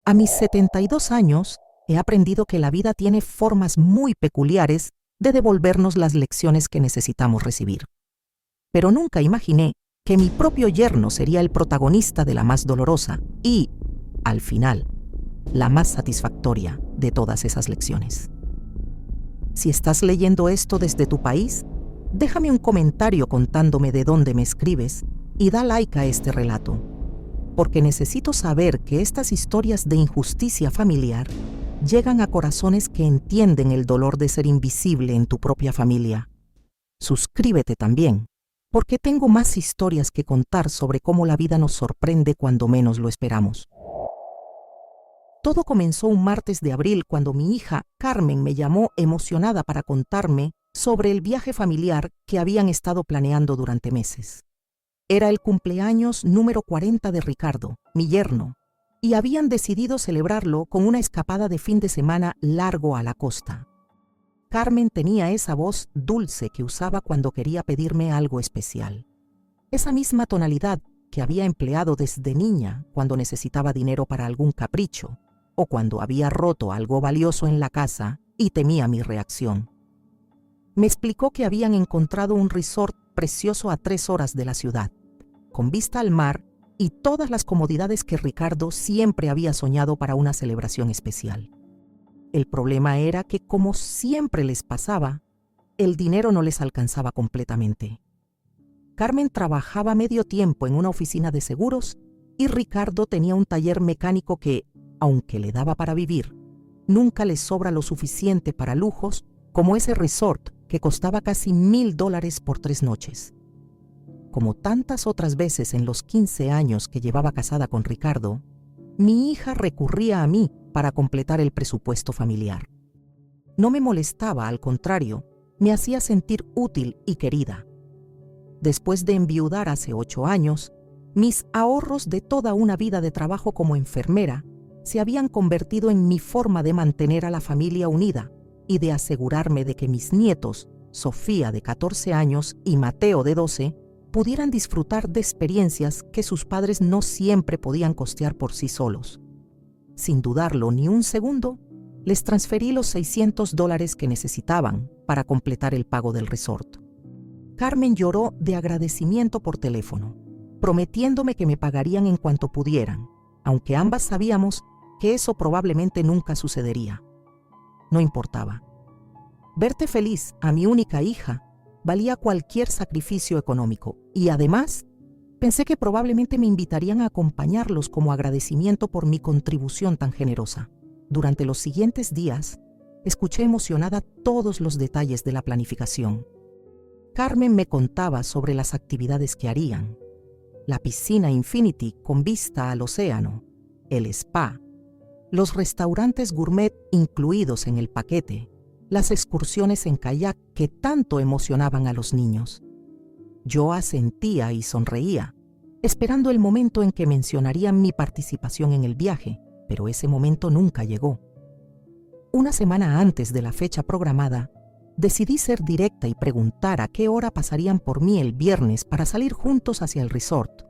A mis 72 años, he aprendido que la vida tiene formas muy peculiares de devolvernos las lecciones que necesitamos recibir. Pero nunca imaginé que mi propio yerno sería el protagonista de la más dolorosa y, al final, la más satisfactoria de todas esas lecciones. Si estás leyendo esto desde tu país, déjame un comentario contándome de dónde me escribes y da like a este relato, porque necesito saber que estas historias de injusticia familiar llegan a corazones que entienden el dolor de ser invisible en tu propia familia. Suscríbete también, porque tengo más historias que contar sobre cómo la vida nos sorprende cuando menos lo esperamos. Todo comenzó un martes de abril cuando mi hija Carmen me llamó emocionada para contarme sobre el viaje familiar que habían estado planeando durante meses. Era el cumpleaños número 40 de Ricardo, mi yerno, y habían decidido celebrarlo con una escapada de fin de semana largo a la costa. Carmen tenía esa voz dulce que usaba cuando quería pedirme algo especial. Esa misma tonalidad que había empleado desde niña cuando necesitaba dinero para algún capricho o cuando había roto algo valioso en la casa y temía mi reacción. Me explicó que habían encontrado un resort precioso a 3 horas de la ciudad, con vista al mar y todas las comodidades que Ricardo siempre había soñado para una celebración especial. El problema era que, como siempre les pasaba, el dinero no les alcanzaba completamente. Carmen trabajaba medio tiempo en una oficina de seguros y Ricardo tenía un taller mecánico que, aunque le daba para vivir, nunca le sobra lo suficiente para lujos como ese resort que costaba casi $1,000 por 3 noches. Como tantas otras veces en los 15 años que llevaba casada con Ricardo, mi hija recurría a mí para completar el presupuesto familiar. No me molestaba, al contrario, me hacía sentir útil y querida. Después de enviudar hace 8 años, mis ahorros de toda una vida de trabajo como enfermera se habían convertido en mi forma de mantener a la familia unida y de asegurarme de que mis nietos, Sofía de 14 años y Mateo de 12, pudieran disfrutar de experiencias que sus padres no siempre podían costear por sí solos. Sin dudarlo ni un segundo, les transferí los $600 que necesitaban para completar el pago del resort. Carmen lloró de agradecimiento por teléfono, prometiéndome que me pagarían en cuanto pudieran, aunque ambas sabíamos que eso probablemente nunca sucedería. No importaba. Verte feliz a mi única hija valía cualquier sacrificio económico y además pensé que probablemente me invitarían a acompañarlos como agradecimiento por mi contribución tan generosa. Durante los siguientes días, escuché emocionada todos los detalles de la planificación. Carmen me contaba sobre las actividades que harían: la piscina Infinity con vista al océano, el spa, los restaurantes gourmet incluidos en el paquete, las excursiones en kayak que tanto emocionaban a los niños. Yo asentía y sonreía, esperando el momento en que mencionarían mi participación en el viaje, pero ese momento nunca llegó. Una semana antes de la fecha programada, decidí ser directa y preguntar a qué hora pasarían por mí el viernes para salir juntos hacia el resort.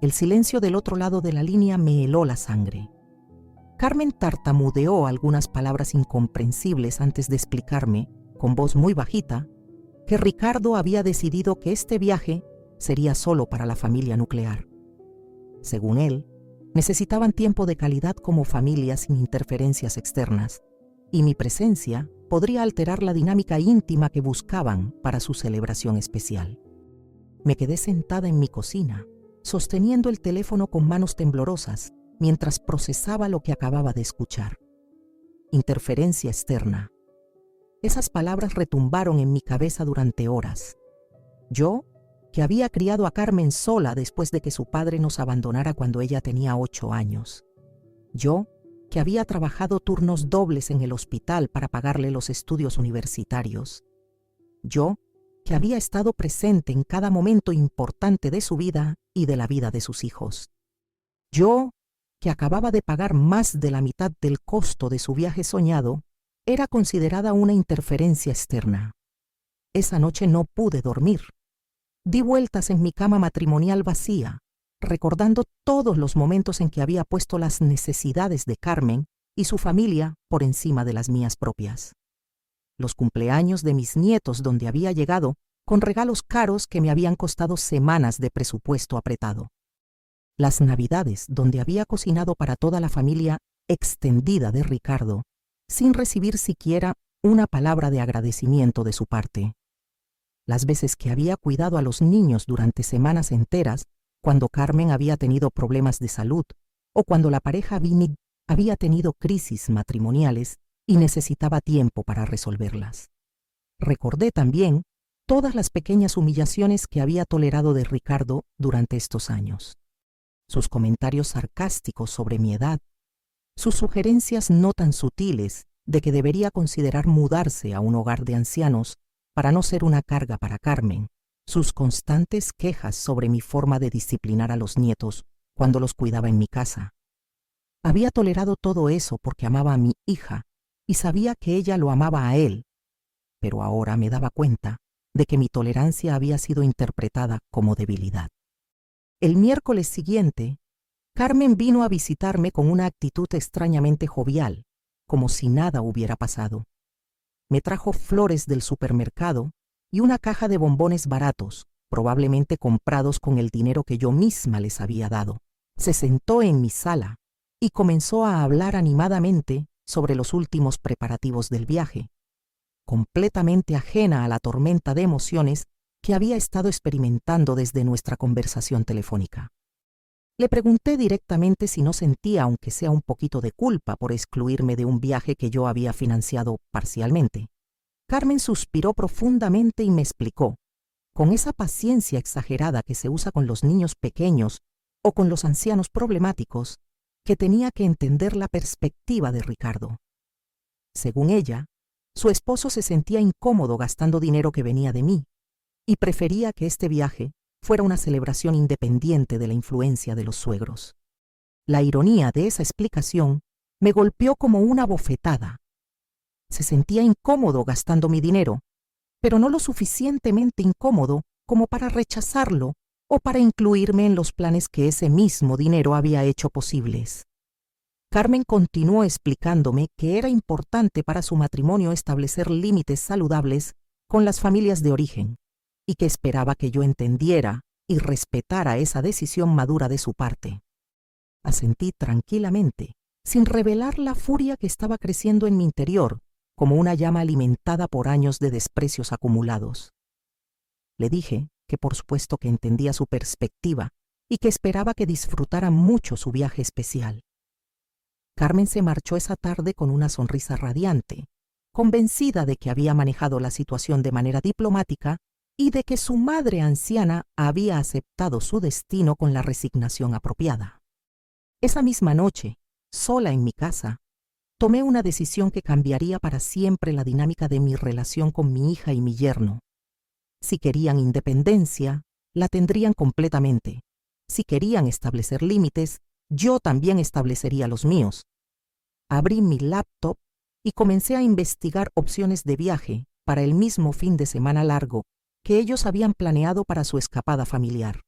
El silencio del otro lado de la línea me heló la sangre. Carmen tartamudeó algunas palabras incomprensibles antes de explicarme, con voz muy bajita, que Ricardo había decidido que este viaje sería solo para la familia nuclear. Según él, necesitaban tiempo de calidad como familia sin interferencias externas, y mi presencia podría alterar la dinámica íntima que buscaban para su celebración especial. Me quedé sentada en mi cocina, sosteniendo el teléfono con manos temblorosas, mientras procesaba lo que acababa de escuchar. Interferencia externa. Esas palabras retumbaron en mi cabeza durante horas. Yo, que había criado a Carmen sola después de que su padre nos abandonara cuando ella tenía 8 años. Yo, que había trabajado turnos dobles en el hospital para pagarle los estudios universitarios. Yo, que había estado presente en cada momento importante de su vida y de la vida de sus hijos. Yo, que acababa de pagar más de la mitad del costo de su viaje soñado, era considerada una interferencia externa. Esa noche no pude dormir. Di vueltas en mi cama matrimonial vacía, recordando todos los momentos en que había puesto las necesidades de Carmen y su familia por encima de las mías propias. Los cumpleaños de mis nietos donde había llegado con regalos caros que me habían costado semanas de presupuesto apretado. Las navidades donde había cocinado para toda la familia extendida de Ricardo, sin recibir siquiera una palabra de agradecimiento de su parte. Las veces que había cuidado a los niños durante semanas enteras, cuando Carmen había tenido problemas de salud o cuando la pareja Vinny había tenido crisis matrimoniales y necesitaba tiempo para resolverlas. Recordé también todas las pequeñas humillaciones que había tolerado de Ricardo durante estos años. Sus comentarios sarcásticos sobre mi edad, sus sugerencias no tan sutiles de que debería considerar mudarse a un hogar de ancianos para no ser una carga para Carmen, sus constantes quejas sobre mi forma de disciplinar a los nietos cuando los cuidaba en mi casa. Había tolerado todo eso porque amaba a mi hija y sabía que ella lo amaba a él, pero ahora me daba cuenta de que mi tolerancia había sido interpretada como debilidad. El miércoles siguiente, Carmen vino a visitarme con una actitud extrañamente jovial, como si nada hubiera pasado. Me trajo flores del supermercado y una caja de bombones baratos, probablemente comprados con el dinero que yo misma les había dado. Se sentó en mi sala y comenzó a hablar animadamente sobre los últimos preparativos del viaje, completamente ajena a la tormenta de emociones que había estado experimentando desde nuestra conversación telefónica. Le pregunté directamente si no sentía, aunque sea un poquito de culpa, por excluirme de un viaje que yo había financiado parcialmente. Carmen suspiró profundamente y me explicó, con esa paciencia exagerada que se usa con los niños pequeños o con los ancianos problemáticos, que tenía que entender la perspectiva de Ricardo. Según ella, su esposo se sentía incómodo gastando dinero que venía de mí y prefería que este viaje fuera una celebración independiente de la influencia de los suegros. La ironía de esa explicación me golpeó como una bofetada. Se sentía incómodo gastando mi dinero, pero no lo suficientemente incómodo como para rechazarlo o para incluirme en los planes que ese mismo dinero había hecho posibles. Carmen continuó explicándome que era importante para su matrimonio establecer límites saludables con las familias de origen, y que esperaba que yo entendiera y respetara esa decisión madura de su parte. Asentí tranquilamente, sin revelar la furia que estaba creciendo en mi interior, como una llama alimentada por años de desprecios acumulados. Le dije que por supuesto que entendía su perspectiva y que esperaba que disfrutara mucho su viaje especial. Carmen se marchó esa tarde con una sonrisa radiante, convencida de que había manejado la situación de manera diplomática y de que su madre anciana había aceptado su destino con la resignación apropiada. Esa misma noche, sola en mi casa, tomé una decisión que cambiaría para siempre la dinámica de mi relación con mi hija y mi yerno. Si querían independencia, la tendrían completamente. Si querían establecer límites, yo también establecería los míos. Abrí mi laptop y comencé a investigar opciones de viaje para el mismo fin de semana largo que ellos habían planeado para su escapada familiar.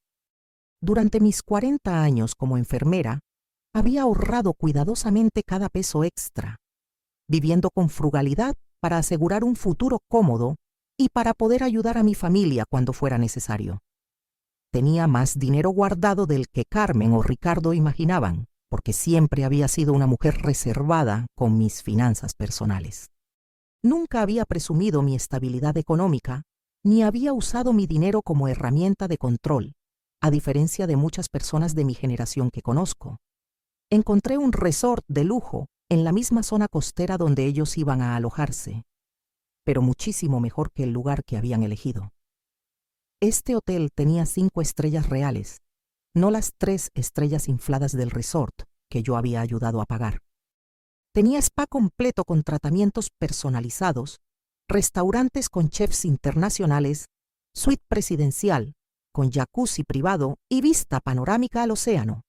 Durante mis 40 años como enfermera, había ahorrado cuidadosamente cada peso extra, viviendo con frugalidad para asegurar un futuro cómodo y para poder ayudar a mi familia cuando fuera necesario. Tenía más dinero guardado del que Carmen o Ricardo imaginaban, porque siempre había sido una mujer reservada con mis finanzas personales. Nunca había presumido mi estabilidad económica, ni había usado mi dinero como herramienta de control, a diferencia de muchas personas de mi generación que conozco. Encontré un resort de lujo en la misma zona costera donde ellos iban a alojarse, pero muchísimo mejor que el lugar que habían elegido. Este hotel tenía 5 estrellas reales, no las 3 estrellas infladas del resort que yo había ayudado a pagar. Tenía spa completo con tratamientos personalizados, restaurantes con chefs internacionales, suite presidencial, con jacuzzi privado y vista panorámica al océano,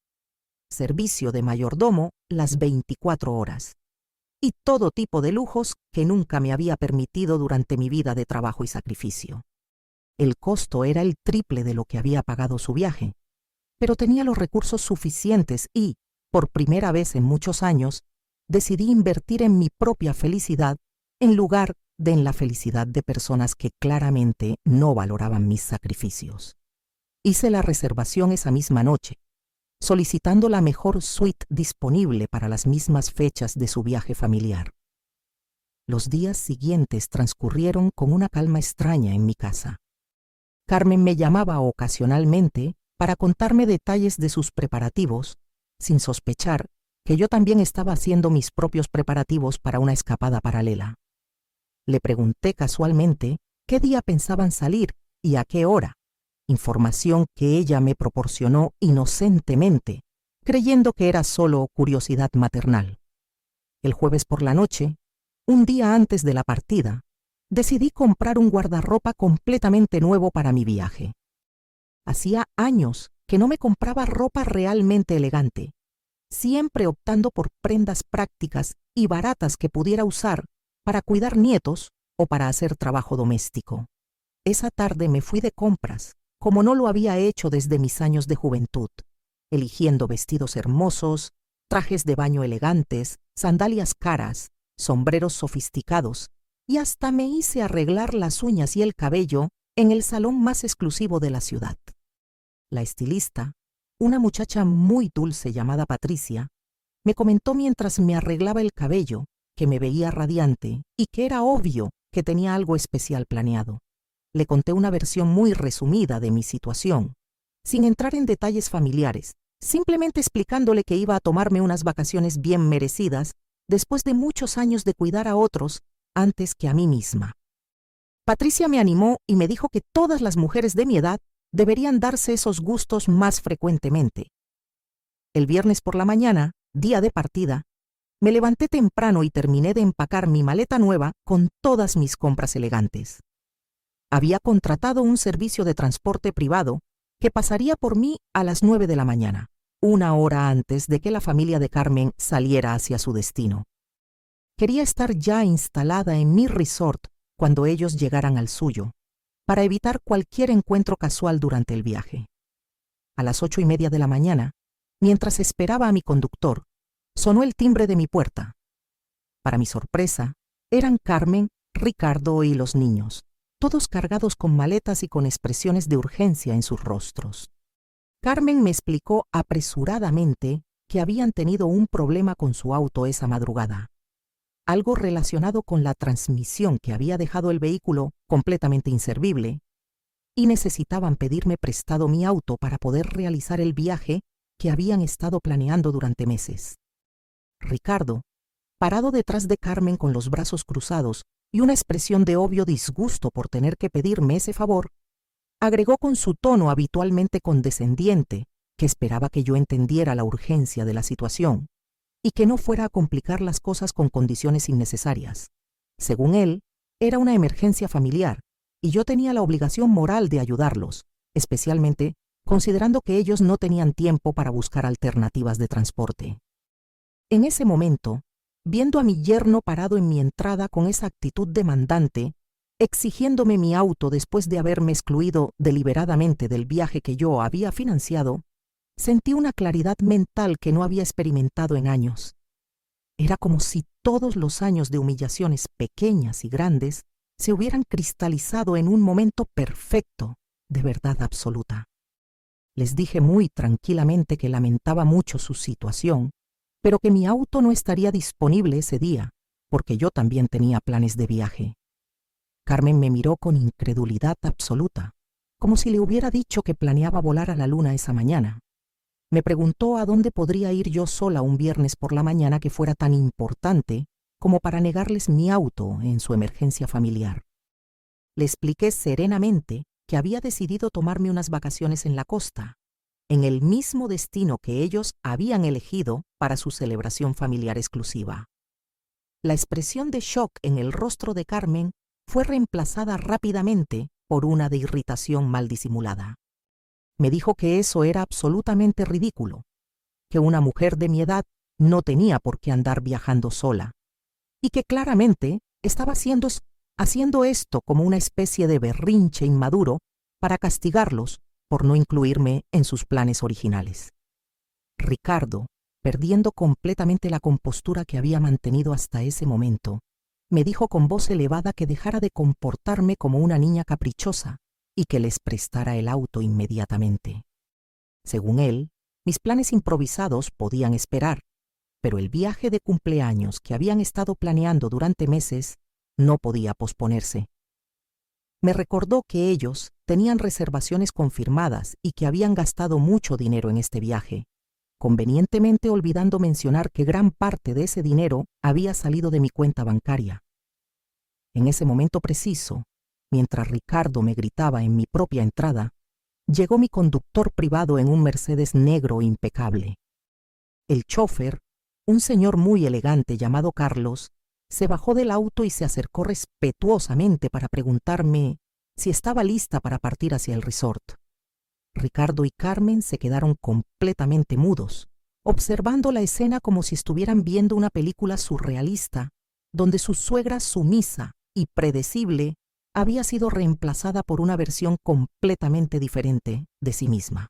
servicio de mayordomo las 24 horas, y todo tipo de lujos que nunca me había permitido durante mi vida de trabajo y sacrificio. El costo era el triple de lo que había pagado su viaje, pero tenía los recursos suficientes y, por primera vez en muchos años, decidí invertir en mi propia felicidad en lugar de en la felicidad de personas que claramente no valoraban mis sacrificios. Hice la reservación esa misma noche, solicitando la mejor suite disponible para las mismas fechas de su viaje familiar. Los días siguientes transcurrieron con una calma extraña en mi casa. Carmen me llamaba ocasionalmente para contarme detalles de sus preparativos, sin sospechar que yo también estaba haciendo mis propios preparativos para una escapada paralela. Le pregunté casualmente qué día pensaban salir y a qué hora, información que ella me proporcionó inocentemente, creyendo que era solo curiosidad maternal. El jueves por la noche, un día antes de la partida, decidí comprar un guardarropa completamente nuevo para mi viaje. Hacía años que no me compraba ropa realmente elegante, siempre optando por prendas prácticas y baratas que pudiera usar para cuidar nietos o para hacer trabajo doméstico. Esa tarde me fui de compras, como no lo había hecho desde mis años de juventud, eligiendo vestidos hermosos, trajes de baño elegantes, sandalias caras, sombreros sofisticados, y hasta me hice arreglar las uñas y el cabello en el salón más exclusivo de la ciudad. La estilista, una muchacha muy dulce llamada Patricia, me comentó mientras me arreglaba el cabello que me veía radiante y que era obvio que tenía algo especial planeado. Le conté una versión muy resumida de mi situación, sin entrar en detalles familiares, simplemente explicándole que iba a tomarme unas vacaciones bien merecidas después de muchos años de cuidar a otros antes que a mí misma. Patricia me animó y me dijo que todas las mujeres de mi edad deberían darse esos gustos más frecuentemente. El viernes por la mañana, día de partida, me levanté temprano y terminé de empacar mi maleta nueva con todas mis compras elegantes. Había contratado un servicio de transporte privado que pasaría por mí a las 9 de la mañana, una hora antes de que la familia de Carmen saliera hacia su destino. Quería estar ya instalada en mi resort cuando ellos llegaran al suyo, para evitar cualquier encuentro casual durante el viaje. A las 8:30 de la mañana, mientras esperaba a mi conductor, sonó el timbre de mi puerta. Para mi sorpresa, eran Carmen, Ricardo y los niños, todos cargados con maletas y con expresiones de urgencia en sus rostros. Carmen me explicó apresuradamente que habían tenido un problema con su auto esa madrugada, algo relacionado con la transmisión que había dejado el vehículo completamente inservible, y necesitaban pedirme prestado mi auto para poder realizar el viaje que habían estado planeando durante meses. Ricardo, parado detrás de Carmen con los brazos cruzados y una expresión de obvio disgusto por tener que pedirme ese favor, agregó con su tono habitualmente condescendiente que esperaba que yo entendiera la urgencia de la situación y que no fuera a complicar las cosas con condiciones innecesarias. Según él, era una emergencia familiar y yo tenía la obligación moral de ayudarlos, especialmente considerando que ellos no tenían tiempo para buscar alternativas de transporte. En ese momento, viendo a mi yerno parado en mi entrada con esa actitud demandante, exigiéndome mi auto después de haberme excluido deliberadamente del viaje que yo había financiado, sentí una claridad mental que no había experimentado en años. Era como si todos los años de humillaciones pequeñas y grandes se hubieran cristalizado en un momento perfecto de verdad absoluta. Les dije muy tranquilamente que lamentaba mucho su situación, pero que mi auto no estaría disponible ese día, porque yo también tenía planes de viaje. Carmen me miró con incredulidad absoluta, como si le hubiera dicho que planeaba volar a la luna esa mañana. Me preguntó a dónde podría ir yo sola un viernes por la mañana que fuera tan importante como para negarles mi auto en su emergencia familiar. Le expliqué serenamente que había decidido tomarme unas vacaciones en la costa, en el mismo destino que ellos habían elegido para su celebración familiar exclusiva. La expresión de shock en el rostro de Carmen fue reemplazada rápidamente por una de irritación mal disimulada. Me dijo que eso era absolutamente ridículo, que una mujer de mi edad no tenía por qué andar viajando sola, y que claramente estaba haciendo esto como una especie de berrinche inmaduro para castigarlos por no incluirme en sus planes originales. Ricardo, perdiendo completamente la compostura que había mantenido hasta ese momento, me dijo con voz elevada que dejara de comportarme como una niña caprichosa y que les prestara el auto inmediatamente. Según él, mis planes improvisados podían esperar, pero el viaje de cumpleaños que habían estado planeando durante meses no podía posponerse. Me recordó que ellos tenían reservaciones confirmadas y que habían gastado mucho dinero en este viaje, convenientemente olvidando mencionar que gran parte de ese dinero había salido de mi cuenta bancaria. En ese momento preciso, mientras Ricardo me gritaba en mi propia entrada, llegó mi conductor privado en un Mercedes negro impecable. El chófer, un señor muy elegante llamado Carlos, se bajó del auto y se acercó respetuosamente para preguntarme si estaba lista para partir hacia el resort. Ricardo y Carmen se quedaron completamente mudos, observando la escena como si estuvieran viendo una película surrealista, donde su suegra sumisa y predecible había sido reemplazada por una versión completamente diferente de sí misma.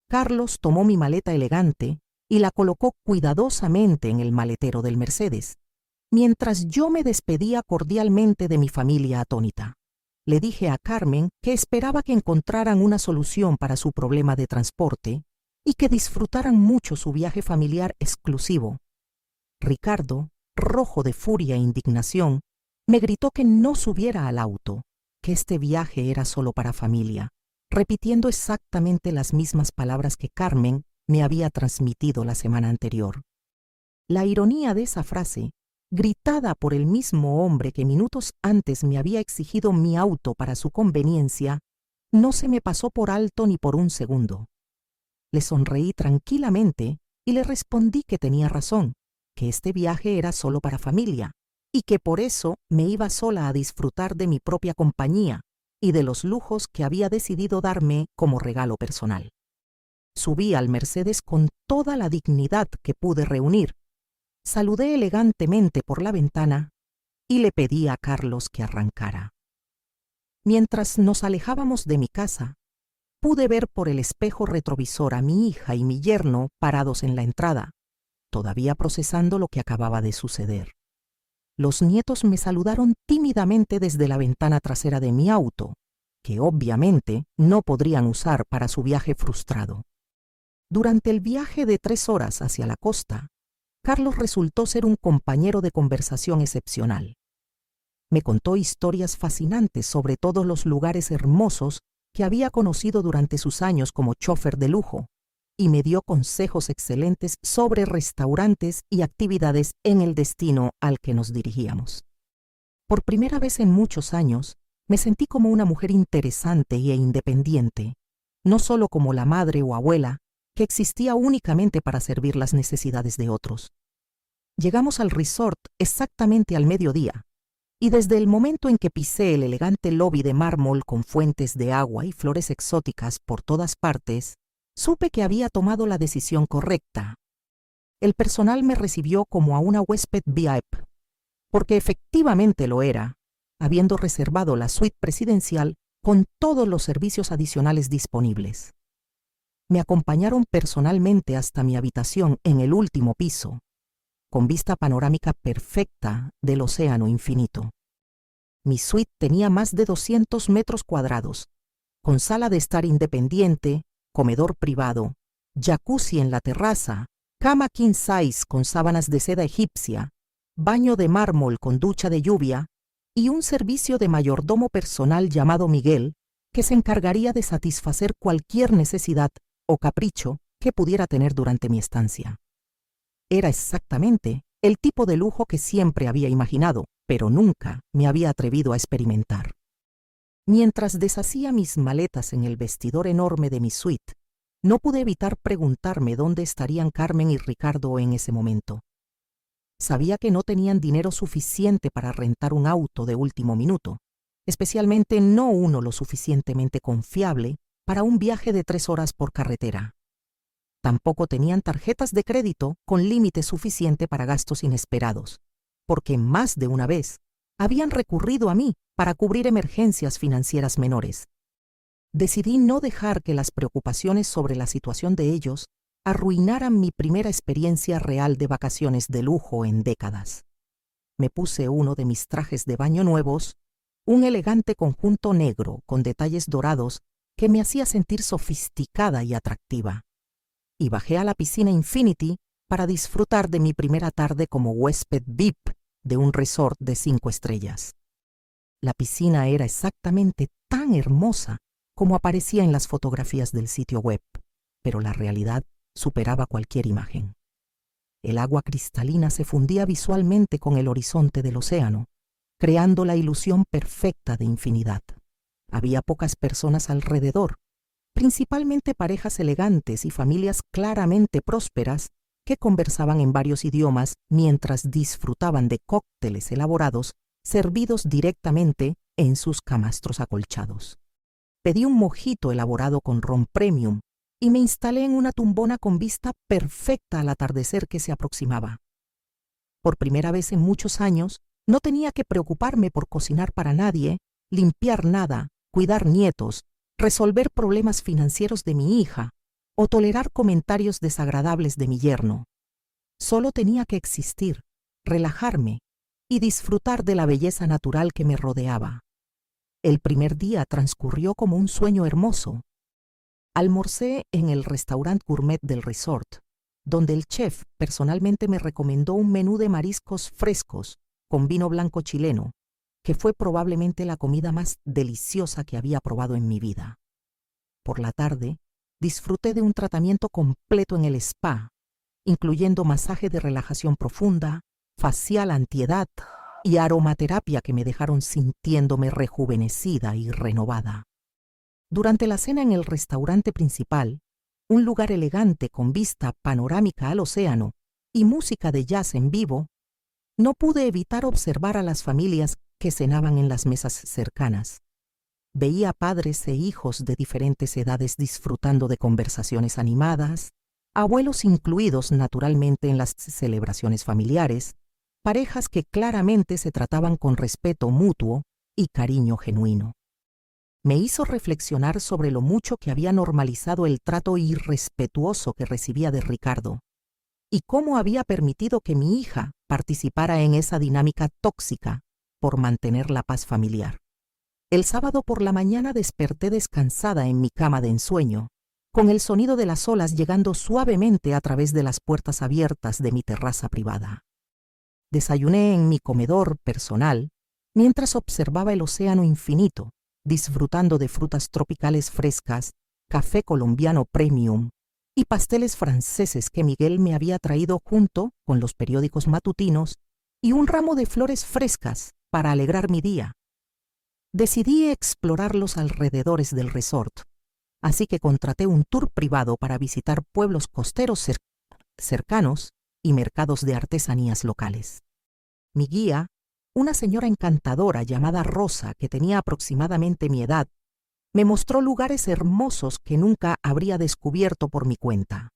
Carlos tomó mi maleta elegante y la colocó cuidadosamente en el maletero del Mercedes, mientras yo me despedía cordialmente de mi familia atónita. Le dije a Carmen que esperaba que encontraran una solución para su problema de transporte y que disfrutaran mucho su viaje familiar exclusivo. Ricardo, rojo de furia e indignación, me gritó que no subiera al auto, que este viaje era solo para familia, repitiendo exactamente las mismas palabras que Carmen me había transmitido la semana anterior. La ironía de esa frase, gritada por el mismo hombre que minutos antes me había exigido mi auto para su conveniencia, no se me pasó por alto ni por un segundo. Le sonreí tranquilamente y le respondí que tenía razón, que este viaje era solo para familia y que por eso me iba sola a disfrutar de mi propia compañía y de los lujos que había decidido darme como regalo personal. Subí al Mercedes con toda la dignidad que pude reunir. Saludé elegantemente por la ventana y le pedí a Carlos que arrancara. Mientras nos alejábamos de mi casa, pude ver por el espejo retrovisor a mi hija y mi yerno parados en la entrada, todavía procesando lo que acababa de suceder. Los nietos me saludaron tímidamente desde la ventana trasera de mi auto, que obviamente no podrían usar para su viaje frustrado. Durante el viaje de 3 horas hacia la costa, Carlos resultó ser un compañero de conversación excepcional. Me contó historias fascinantes sobre todos los lugares hermosos que había conocido durante sus años como chófer de lujo, y me dio consejos excelentes sobre restaurantes y actividades en el destino al que nos dirigíamos. Por primera vez en muchos años, me sentí como una mujer interesante e independiente, no solo como la madre o abuela que existía únicamente para servir las necesidades de otros. Llegamos al resort exactamente al mediodía, y desde el momento en que pisé el elegante lobby de mármol con fuentes de agua y flores exóticas por todas partes, supe que había tomado la decisión correcta. El personal me recibió como a una huésped VIP, porque efectivamente lo era, habiendo reservado la suite presidencial con todos los servicios adicionales disponibles. Me acompañaron personalmente hasta mi habitación en el último piso, con vista panorámica perfecta del océano infinito. Mi suite tenía más de 200 metros cuadrados, con sala de estar independiente, comedor privado, jacuzzi en la terraza, cama king size con sábanas de seda egipcia, baño de mármol con ducha de lluvia y un servicio de mayordomo personal llamado Miguel que se encargaría de satisfacer cualquier necesidad o capricho que pudiera tener durante mi estancia. Era exactamente el tipo de lujo que siempre había imaginado, pero nunca me había atrevido a experimentar. Mientras deshacía mis maletas en el vestidor enorme de mi suite, no pude evitar preguntarme dónde estarían Carmen y Ricardo en ese momento. Sabía que no tenían dinero suficiente para rentar un auto de último minuto, especialmente no uno lo suficientemente confiable para un viaje de 3 horas por carretera. Tampoco tenían tarjetas de crédito con límite suficiente para gastos inesperados, porque más de una vez habían recurrido a mí para cubrir emergencias financieras menores. decidí no dejar que las preocupaciones sobre la situación de ellos arruinaran mi primera experiencia real de vacaciones de lujo en décadas. Me puse uno de mis trajes de baño nuevos, un elegante conjunto negro con detalles dorados que me hacía sentir sofisticada y atractiva, y bajé a la piscina Infinity para disfrutar de mi primera tarde como huésped VIP de un resort de 5 estrellas. La piscina era exactamente tan hermosa como aparecía en las fotografías del sitio web, pero la realidad superaba cualquier imagen. El agua cristalina se fundía visualmente con el horizonte del océano, creando la ilusión perfecta de infinidad. Había pocas personas alrededor, principalmente parejas elegantes y familias claramente prósperas que conversaban en varios idiomas mientras disfrutaban de cócteles elaborados servidos directamente en sus camastros acolchados. Pedí un mojito elaborado con ron premium y me instalé en una tumbona con vista perfecta al atardecer que se aproximaba. Por primera vez en muchos años, no tenía que preocuparme por cocinar para nadie, limpiar nada, cuidar nietos, resolver problemas financieros de mi hija o tolerar comentarios desagradables de mi yerno. Solo tenía que existir, relajarme y disfrutar de la belleza natural que me rodeaba. El primer día transcurrió como un sueño hermoso. Almorcé en el restaurante gourmet del resort, donde el chef personalmente me recomendó un menú de mariscos frescos con vino blanco chileno, que fue probablemente la comida más deliciosa que había probado en mi vida. Por la tarde, disfruté de un tratamiento completo en el spa, incluyendo masaje de relajación profunda, facial antiedad y aromaterapia que me dejaron sintiéndome rejuvenecida y renovada. Durante la cena en el restaurante principal, un lugar elegante con vista panorámica al océano y música de jazz en vivo, no pude evitar observar a las familias que cenaban en las mesas cercanas. Veía padres e hijos de diferentes edades disfrutando de conversaciones animadas, abuelos incluidos naturalmente en las celebraciones familiares, parejas que claramente se trataban con respeto mutuo y cariño genuino. Me hizo reflexionar sobre lo mucho que había normalizado el trato irrespetuoso que recibía de Ricardo y cómo había permitido que mi hija participara en esa dinámica tóxica por mantener la paz familiar. El sábado por la mañana desperté descansada en mi cama de ensueño, con el sonido de las olas llegando suavemente a través de las puertas abiertas de mi terraza privada. Desayuné en mi comedor personal mientras observaba el océano infinito, disfrutando de frutas tropicales frescas, café colombiano premium y pasteles franceses que Miguel me había traído junto con los periódicos matutinos y un ramo de flores frescas para alegrar mi día. Decidí explorar los alrededores del resort, así que contraté un tour privado para visitar pueblos costeros cercanos y mercados de artesanías locales. Mi guía, una señora encantadora llamada Rosa, que tenía aproximadamente mi edad, me mostró lugares hermosos que nunca habría descubierto por mi cuenta.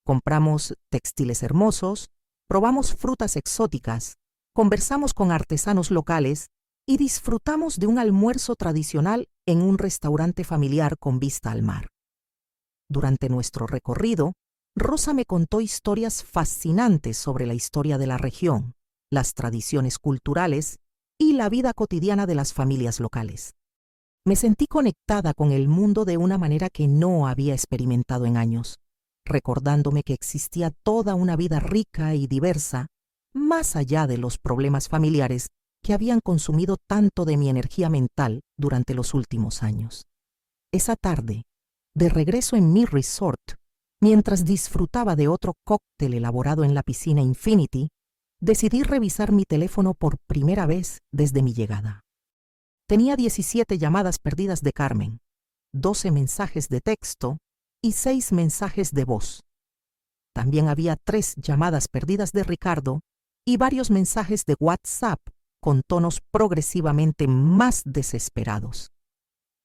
Compramos textiles hermosos, probamos frutas exóticas, conversamos con artesanos locales y disfrutamos de un almuerzo tradicional en un restaurante familiar con vista al mar. Durante nuestro recorrido, Rosa me contó historias fascinantes sobre la historia de la región, las tradiciones culturales y la vida cotidiana de las familias locales. Me sentí conectada con el mundo de una manera que no había experimentado en años, recordándome que existía toda una vida rica y diversa, más allá de los problemas familiares que habían consumido tanto de mi energía mental durante los últimos años. Esa tarde, de regreso en mi resort, mientras disfrutaba de otro cóctel elaborado en la piscina Infinity, decidí revisar mi teléfono por primera vez desde mi llegada. Tenía 17 llamadas perdidas de Carmen, 12 mensajes de texto y 6 mensajes de voz. También había 3 llamadas perdidas de Ricardo y varios mensajes de WhatsApp con tonos progresivamente más desesperados.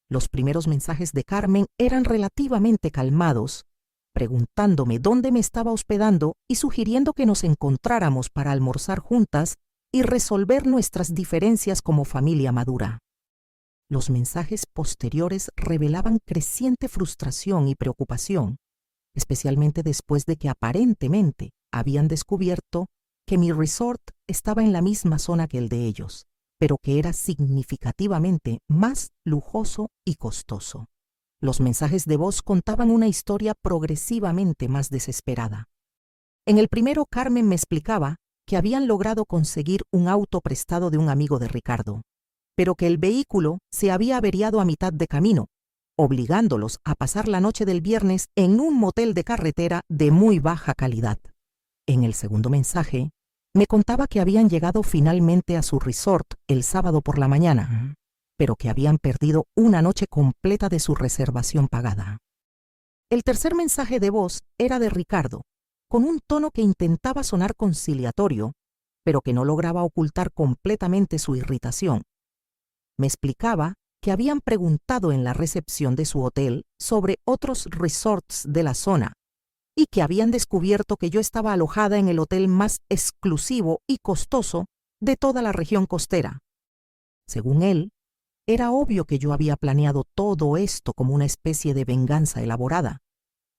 Los primeros mensajes de Carmen eran relativamente calmados, preguntándome dónde me estaba hospedando y sugiriendo que nos encontráramos para almorzar juntas y resolver nuestras diferencias como familia madura. Los mensajes posteriores revelaban creciente frustración y preocupación, especialmente después de que aparentemente habían descubierto que mi resort estaba en la misma zona que el de ellos, pero que era significativamente más lujoso y costoso. Los mensajes de voz contaban una historia progresivamente más desesperada. En el primero, Carmen me explicaba que habían logrado conseguir un auto prestado de un amigo de Ricardo, pero que el vehículo se había averiado a mitad de camino, obligándolos a pasar la noche del viernes en un motel de carretera de muy baja calidad. En el segundo mensaje, me contaba que habían llegado finalmente a su resort el sábado por la mañana, pero que habían perdido una noche completa de su reservación pagada. El tercer mensaje de voz era de Ricardo, con un tono que intentaba sonar conciliatorio, pero que no lograba ocultar completamente su irritación. Me explicaba que habían preguntado en la recepción de su hotel sobre otros resorts de la zona y que habían descubierto que yo estaba alojada en el hotel más exclusivo y costoso de toda la región costera. Según él, era obvio que yo había planeado todo esto como una especie de venganza elaborada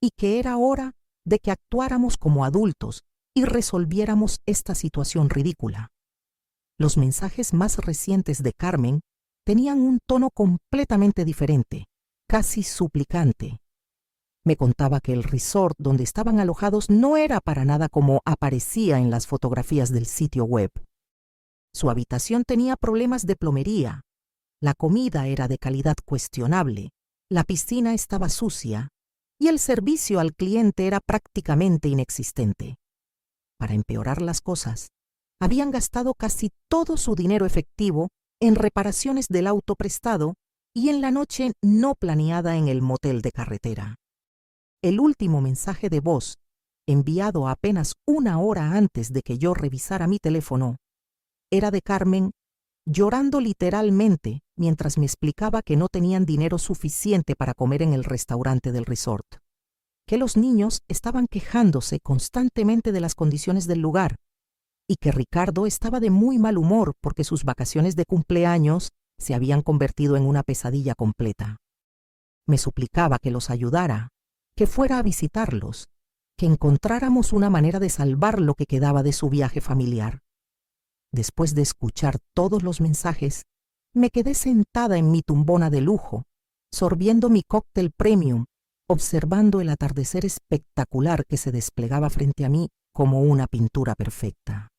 y que era hora de que actuáramos como adultos y resolviéramos esta situación ridícula. Los mensajes más recientes de Carmen tenían un tono completamente diferente, casi suplicante. Me contaba que el resort donde estaban alojados no era para nada como aparecía en las fotografías del sitio web. Su habitación tenía problemas de plomería, la comida era de calidad cuestionable, la piscina estaba sucia y el servicio al cliente era prácticamente inexistente. Para empeorar las cosas, habían gastado casi todo su dinero efectivo en reparaciones del auto prestado y en la noche no planeada en el motel de carretera. El último mensaje de voz, enviado apenas una hora antes de que yo revisara mi teléfono, era de Carmen llorando literalmente mientras me explicaba que no tenían dinero suficiente para comer en el restaurante del resort, que los niños estaban quejándose constantemente de las condiciones del lugar y que Ricardo estaba de muy mal humor porque sus vacaciones de cumpleaños se habían convertido en una pesadilla completa. Me suplicaba que los ayudara, que fuera a visitarlos, que encontráramos una manera de salvar lo que quedaba de su viaje familiar. Después de escuchar todos los mensajes, me quedé sentada en mi tumbona de lujo, sorbiendo mi cóctel premium, observando el atardecer espectacular que se desplegaba frente a mí como una pintura perfecta.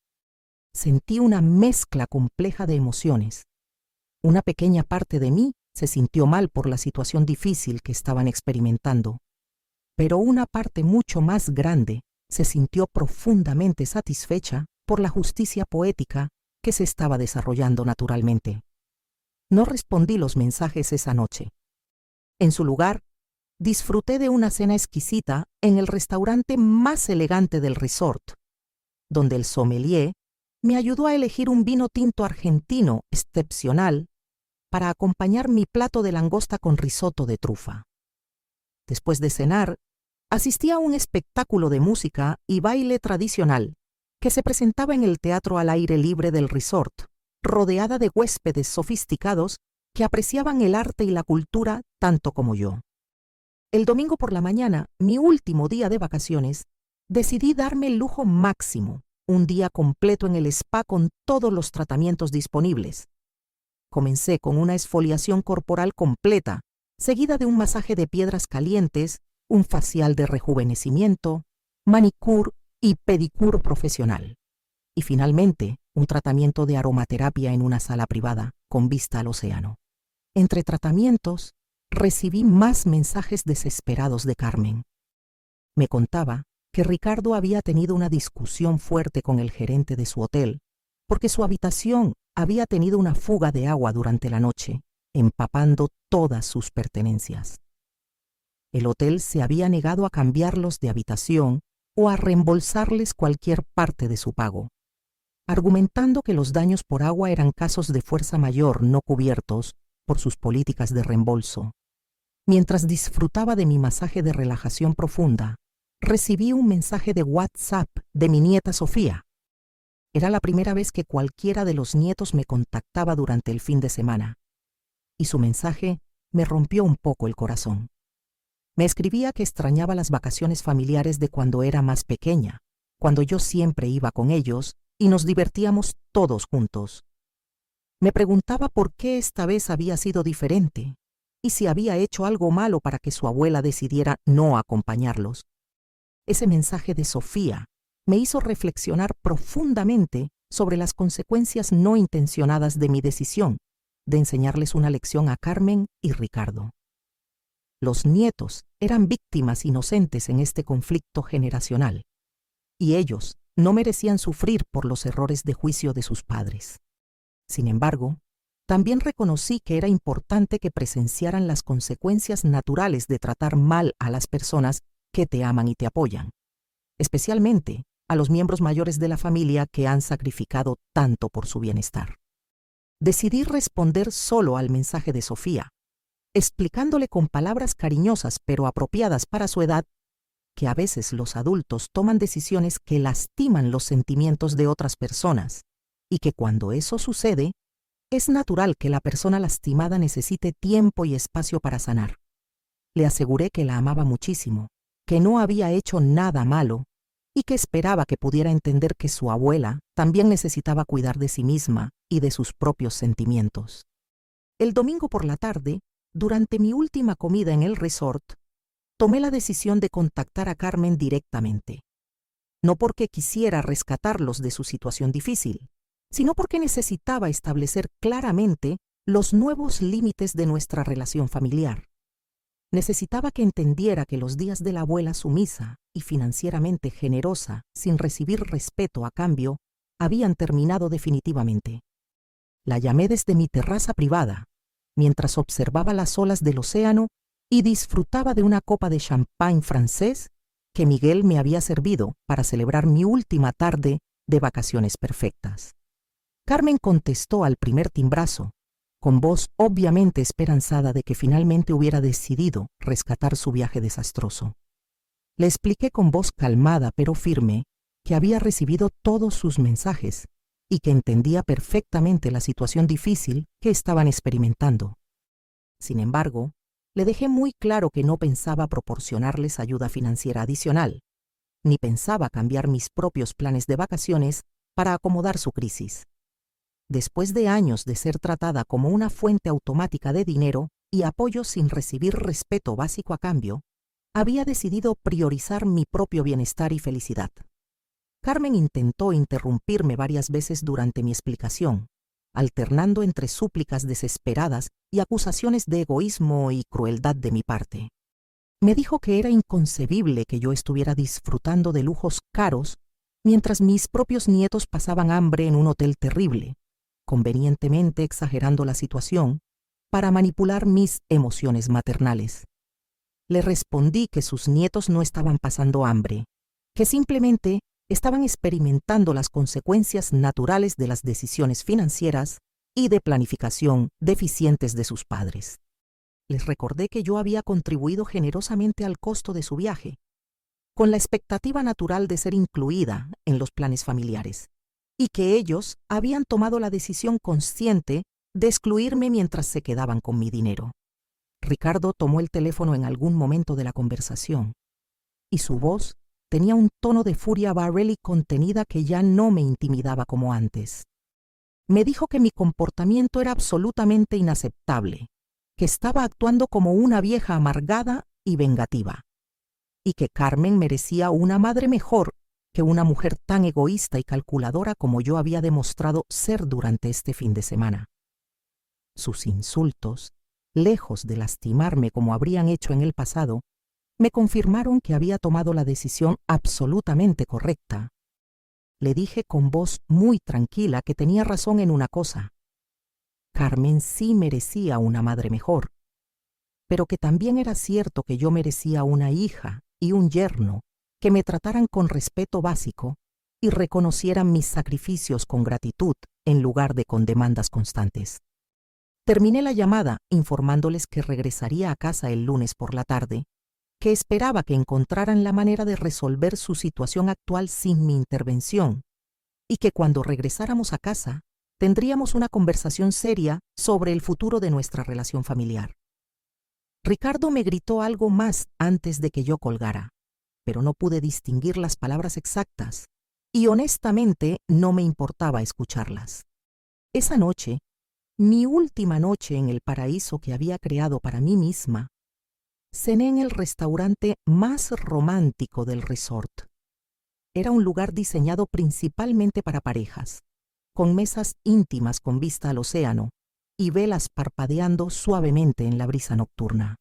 Sentí una mezcla compleja de emociones. Una pequeña parte de mí se sintió mal por la situación difícil que estaban experimentando, pero una parte mucho más grande se sintió profundamente satisfecha por la justicia poética que se estaba desarrollando naturalmente. No respondí los mensajes esa noche. En su lugar, disfruté de una cena exquisita en el restaurante más elegante del resort, donde el sommelier me ayudó a elegir un vino tinto argentino excepcional para acompañar mi plato de langosta con risotto de trufa. Después de cenar, asistí a un espectáculo de música y baile tradicional que se presentaba en el teatro al aire libre del resort, rodeada de huéspedes sofisticados que apreciaban el arte y la cultura tanto como yo. El domingo por la mañana, mi último día de vacaciones, decidí darme el lujo máximo, un día completo en el spa con todos los tratamientos disponibles. Comencé con una exfoliación corporal completa, seguida de un masaje de piedras calientes, un facial de rejuvenecimiento, manicure y pedicure profesional. Y finalmente, un tratamiento de aromaterapia en una sala privada, con vista al océano. Entre tratamientos, recibí más mensajes desesperados de Carmen. Me contaba que Ricardo había tenido una discusión fuerte con el gerente de su hotel, porque su habitación había tenido una fuga de agua durante la noche, empapando todas sus pertenencias. El hotel se había negado a cambiarlos de habitación o a reembolsarles cualquier parte de su pago, argumentando que los daños por agua eran casos de fuerza mayor no cubiertos por sus políticas de reembolso. Mientras disfrutaba de mi masaje de relajación profunda, recibí un mensaje de WhatsApp de mi nieta Sofía. Era la primera vez que cualquiera de los nietos me contactaba durante el fin de semana, y su mensaje me rompió un poco el corazón. Me escribía que extrañaba las vacaciones familiares de cuando era más pequeña, cuando yo siempre iba con ellos y nos divertíamos todos juntos. Me preguntaba por qué esta vez había sido diferente y si había hecho algo malo para que su abuela decidiera no acompañarlos. Ese mensaje de Sofía me hizo reflexionar profundamente sobre las consecuencias no intencionadas de mi decisión de enseñarles una lección a Carmen y Ricardo. Los nietos eran víctimas inocentes en este conflicto generacional, y ellos no merecían sufrir por los errores de juicio de sus padres. Sin embargo, también reconocí que era importante que presenciaran las consecuencias naturales de tratar mal a las personas que te aman y te apoyan, especialmente a los miembros mayores de la familia que han sacrificado tanto por su bienestar. Decidí responder solo al mensaje de Sofía, explicándole con palabras cariñosas pero apropiadas para su edad que a veces los adultos toman decisiones que lastiman los sentimientos de otras personas y que cuando eso sucede, es natural que la persona lastimada necesite tiempo y espacio para sanar. Le aseguré que la amaba muchísimo, que no había hecho nada malo y que esperaba que pudiera entender que su abuela también necesitaba cuidar de sí misma y de sus propios sentimientos. El domingo por la tarde, durante mi última comida en el resort, tomé la decisión de contactar a Carmen directamente. No porque quisiera rescatarlos de su situación difícil, sino porque necesitaba establecer claramente los nuevos límites de nuestra relación familiar. Necesitaba que entendiera que los días de la abuela sumisa y financieramente generosa, sin recibir respeto a cambio, habían terminado definitivamente. La llamé desde mi terraza privada, mientras observaba las olas del océano y disfrutaba de una copa de champán francés que Miguel me había servido para celebrar mi última tarde de vacaciones perfectas. Carmen contestó al primer timbrazo, con voz obviamente esperanzada de que finalmente hubiera decidido rescatar su viaje desastroso. Le expliqué con voz calmada pero firme que había recibido todos sus mensajes y que entendía perfectamente la situación difícil que estaban experimentando. Sin embargo, le dejé muy claro que no pensaba proporcionarles ayuda financiera adicional, ni pensaba cambiar mis propios planes de vacaciones para acomodar su crisis. Después de años de ser tratada como una fuente automática de dinero y apoyo sin recibir respeto básico a cambio, había decidido priorizar mi propio bienestar y felicidad. Carmen intentó interrumpirme varias veces durante mi explicación, alternando entre súplicas desesperadas y acusaciones de egoísmo y crueldad de mi parte. Me dijo que era inconcebible que yo estuviera disfrutando de lujos caros mientras mis propios nietos pasaban hambre en un hotel terrible, convenientemente exagerando la situación para manipular mis emociones maternales. Le respondí que sus nietos no estaban pasando hambre, que simplemente estaban experimentando las consecuencias naturales de las decisiones financieras y de planificación deficientes de sus padres. Les recordé que yo había contribuido generosamente al costo de su viaje, con la expectativa natural de ser incluida en los planes familiares, y que ellos habían tomado la decisión consciente de excluirme mientras se quedaban con mi dinero. Ricardo tomó el teléfono en algún momento de la conversación, y su voz tenía un tono de furia barely contenida que ya no me intimidaba como antes. Me dijo que mi comportamiento era absolutamente inaceptable, que estaba actuando como una vieja amargada y vengativa, y que Carmen merecía una madre mejor que una mujer tan egoísta y calculadora como yo había demostrado ser durante este fin de semana. Sus insultos, lejos de lastimarme como habrían hecho en el pasado, me confirmaron que había tomado la decisión absolutamente correcta. Le dije con voz muy tranquila que tenía razón en una cosa. Carmen sí merecía una madre mejor, pero que también era cierto que yo merecía una hija y un yerno que me trataran con respeto básico y reconocieran mis sacrificios con gratitud en lugar de con demandas constantes. Terminé la llamada informándoles que regresaría a casa el lunes por la tarde, que esperaba que encontraran la manera de resolver su situación actual sin mi intervención, y que cuando regresáramos a casa tendríamos una conversación seria sobre el futuro de nuestra relación familiar. Ricardo me gritó algo más antes de que yo colgara, pero no pude distinguir las palabras exactas, y honestamente no me importaba escucharlas. Esa noche, mi última noche en el paraíso que había creado para mí misma, cené en el restaurante más romántico del resort. Era un lugar diseñado principalmente para parejas, con mesas íntimas con vista al océano y velas parpadeando suavemente en la brisa nocturna.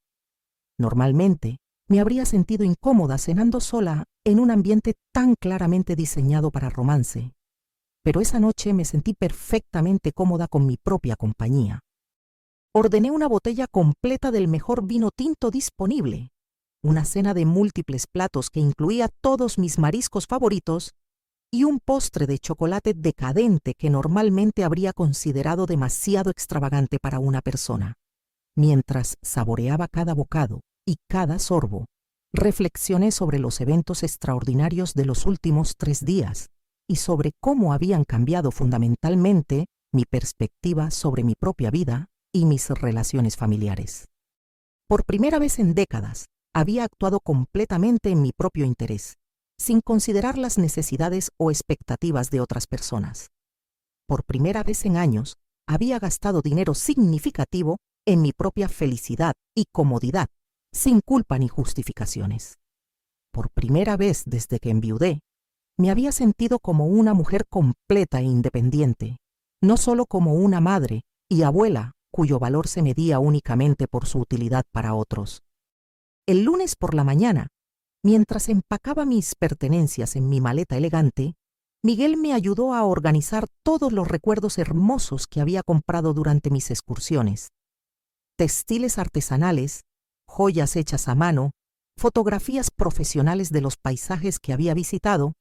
Normalmente, me habría sentido incómoda cenando sola en un ambiente tan claramente diseñado para romance, pero esa noche me sentí perfectamente cómoda con mi propia compañía. Ordené una botella completa del mejor vino tinto disponible, una cena de múltiples platos que incluía todos mis mariscos favoritos y un postre de chocolate decadente que normalmente habría considerado demasiado extravagante para una persona. Mientras saboreaba cada bocado y cada sorbo, reflexioné sobre los eventos extraordinarios de los últimos 3 días y sobre cómo habían cambiado fundamentalmente mi perspectiva sobre mi propia vida y mis relaciones familiares. Por primera vez en décadas, había actuado completamente en mi propio interés, sin considerar las necesidades o expectativas de otras personas. Por primera vez en años, había gastado dinero significativo en mi propia felicidad y comodidad, sin culpa ni justificaciones. Por primera vez desde que enviudé, me había sentido como una mujer completa e independiente, no solo como una madre y abuela cuyo valor se medía únicamente por su utilidad para otros. El lunes por la mañana, mientras empacaba mis pertenencias en mi maleta elegante, Miguel me ayudó a organizar todos los recuerdos hermosos que había comprado durante mis excursiones. Textiles artesanales, joyas hechas a mano, fotografías profesionales de los paisajes que había visitado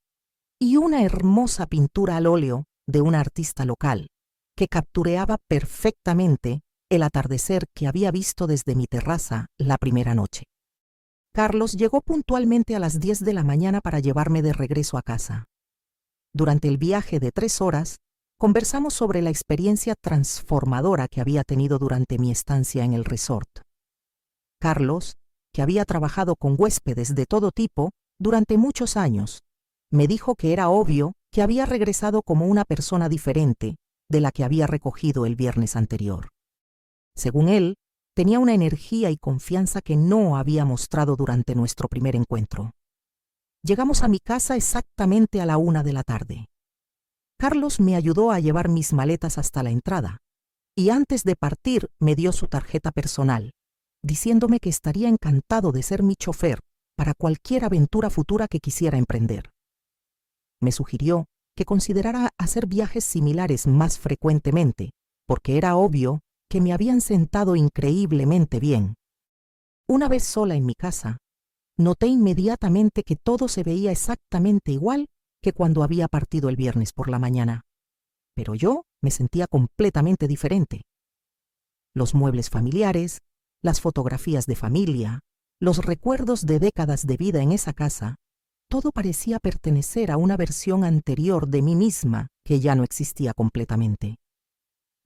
y una hermosa pintura al óleo de una artista local que captureaba perfectamente el atardecer que había visto desde mi terraza la primera noche. Carlos llegó puntualmente a las 10 de la mañana para llevarme de regreso a casa. Durante el viaje de 3 horas, conversamos sobre la experiencia transformadora que había tenido durante mi estancia en el resort. Carlos, que había trabajado con huéspedes de todo tipo durante muchos años, me dijo que era obvio que había regresado como una persona diferente de la que había recogido el viernes anterior. Según él, tenía una energía y confianza que no había mostrado durante nuestro primer encuentro. Llegamos a mi casa exactamente a la 1 de la tarde. Carlos me ayudó a llevar mis maletas hasta la entrada, y antes de partir me dio su tarjeta personal, diciéndome que estaría encantado de ser mi chofer para cualquier aventura futura que quisiera emprender. Me sugirió que considerara hacer viajes similares más frecuentemente, porque era obvio que me habían sentado increíblemente bien. Una vez sola en mi casa, noté inmediatamente que todo se veía exactamente igual que cuando había partido el viernes por la mañana. Pero yo me sentía completamente diferente. Los muebles familiares, las fotografías de familia, los recuerdos de décadas de vida en esa casa, todo parecía pertenecer a una versión anterior de mí misma que ya no existía completamente.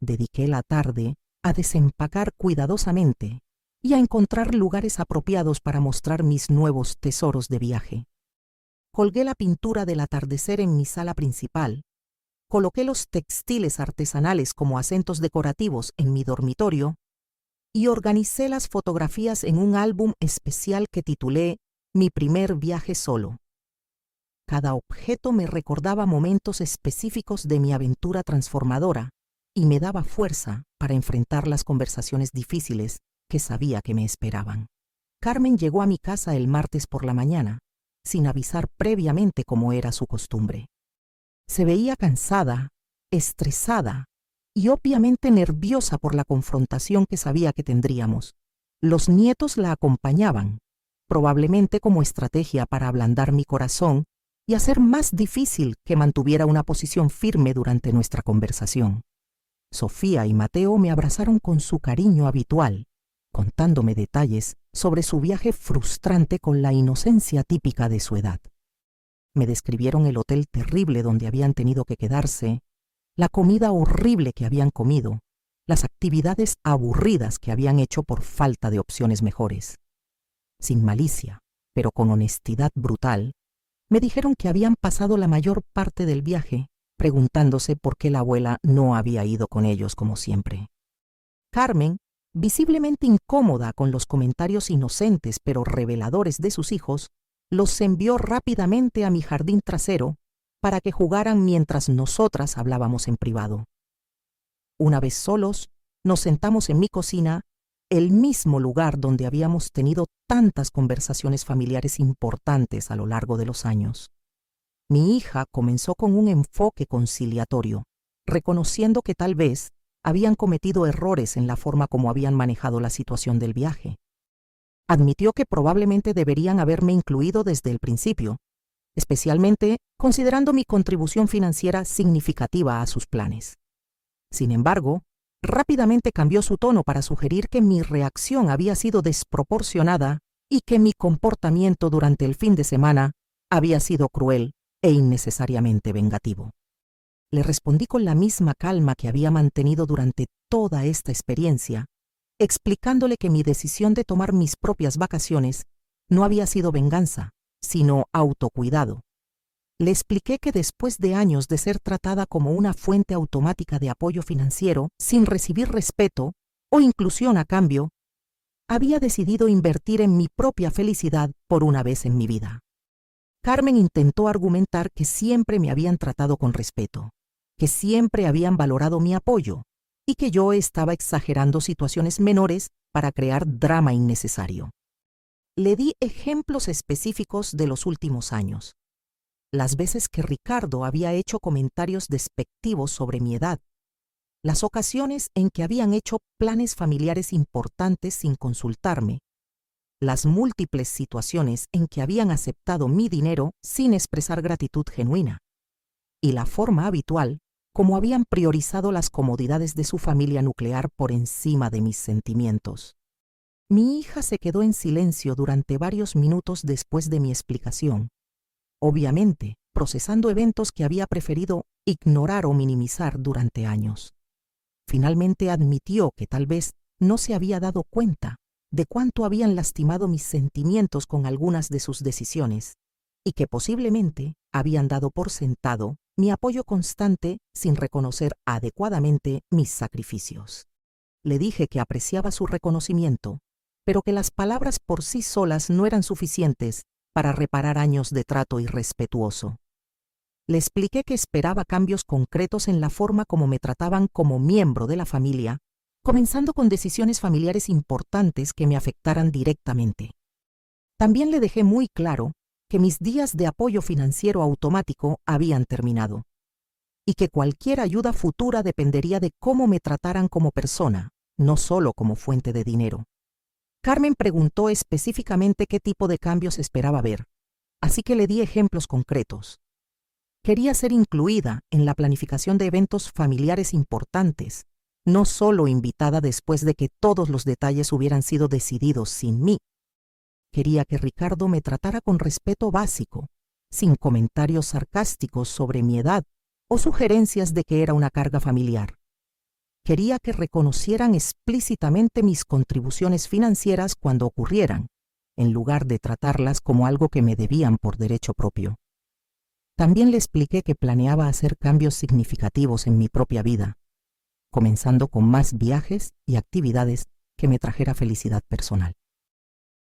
Dediqué la tarde a desempacar cuidadosamente y a encontrar lugares apropiados para mostrar mis nuevos tesoros de viaje. Colgué la pintura del atardecer en mi sala principal, coloqué los textiles artesanales como acentos decorativos en mi dormitorio y organicé las fotografías en un álbum especial que titulé Mi primer viaje solo. Cada objeto me recordaba momentos específicos de mi aventura transformadora y me daba fuerza para enfrentar las conversaciones difíciles que sabía que me esperaban. Carmen llegó a mi casa el martes por la mañana, sin avisar previamente como era su costumbre. Se veía cansada, estresada y obviamente nerviosa por la confrontación que sabía que tendríamos. Los nietos la acompañaban, probablemente como estrategia para ablandar mi corazón y hacer más difícil que mantuviera una posición firme durante nuestra conversación. Sofía y Mateo me abrazaron con su cariño habitual, contándome detalles sobre su viaje frustrante con la inocencia típica de su edad. Me describieron el hotel terrible donde habían tenido que quedarse la comida horrible que habían comido, las actividades aburridas que habían hecho por falta de opciones mejores. Sin malicia, pero con honestidad brutal, me dijeron que habían pasado la mayor parte del viaje preguntándose por qué la abuela no había ido con ellos como siempre. Carmen, visiblemente incómoda con los comentarios inocentes pero reveladores de sus hijos, los envió rápidamente a mi jardín trasero para que jugaran mientras nosotras hablábamos en privado. Una vez solos, nos sentamos en mi cocina, el mismo lugar donde habíamos tenido tantas conversaciones familiares importantes a lo largo de los años. Mi hija comenzó con un enfoque conciliatorio, reconociendo que tal vez habían cometido errores en la forma como habían manejado la situación del viaje. Admitió que probablemente deberían haberme incluido desde el principio, especialmente considerando mi contribución financiera significativa a sus planes. Sin embargo, rápidamente cambió su tono para sugerir que mi reacción había sido desproporcionada y que mi comportamiento durante el fin de semana había sido cruel e innecesariamente vengativo. Le respondí con la misma calma que había mantenido durante toda esta experiencia, explicándole que mi decisión de tomar mis propias vacaciones no había sido venganza, sino autocuidado. Le expliqué que después de años de ser tratada como una fuente automática de apoyo financiero sin recibir respeto o inclusión a cambio, había decidido invertir en mi propia felicidad por una vez en mi vida. Carmen intentó argumentar que siempre me habían tratado con respeto, que siempre habían valorado mi apoyo y que yo estaba exagerando situaciones menores para crear drama innecesario. Le di ejemplos específicos de los últimos años. Las veces que Ricardo había hecho comentarios despectivos sobre mi edad, las ocasiones en que habían hecho planes familiares importantes sin consultarme, las múltiples situaciones en que habían aceptado mi dinero sin expresar gratitud genuina, y la forma habitual como habían priorizado las comodidades de su familia nuclear por encima de mis sentimientos. Mi hija se quedó en silencio durante varios minutos después de mi explicación, obviamente procesando eventos que había preferido ignorar o minimizar durante años. Finalmente admitió que tal vez no se había dado cuenta de cuánto habían lastimado mis sentimientos con algunas de sus decisiones y que posiblemente habían dado por sentado mi apoyo constante sin reconocer adecuadamente mis sacrificios. Le dije que apreciaba su reconocimiento, pero que las palabras por sí solas no eran suficientes para reparar años de trato irrespetuoso. Le expliqué que esperaba cambios concretos en la forma como me trataban como miembro de la familia, comenzando con decisiones familiares importantes que me afectaran directamente. También le dejé muy claro que mis días de apoyo financiero automático habían terminado y que cualquier ayuda futura dependería de cómo me trataran como persona, no solo como fuente de dinero. Carmen preguntó específicamente qué tipo de cambios esperaba ver, así que le di ejemplos concretos. Quería ser incluida en la planificación de eventos familiares importantes, no solo invitada después de que todos los detalles hubieran sido decididos sin mí. Quería que Ricardo me tratara con respeto básico, sin comentarios sarcásticos sobre mi edad o sugerencias de que era una carga familiar. Quería que reconocieran explícitamente mis contribuciones financieras cuando ocurrieran, en lugar de tratarlas como algo que me debían por derecho propio. También le expliqué que planeaba hacer cambios significativos en mi propia vida, comenzando con más viajes y actividades que me trajera felicidad personal.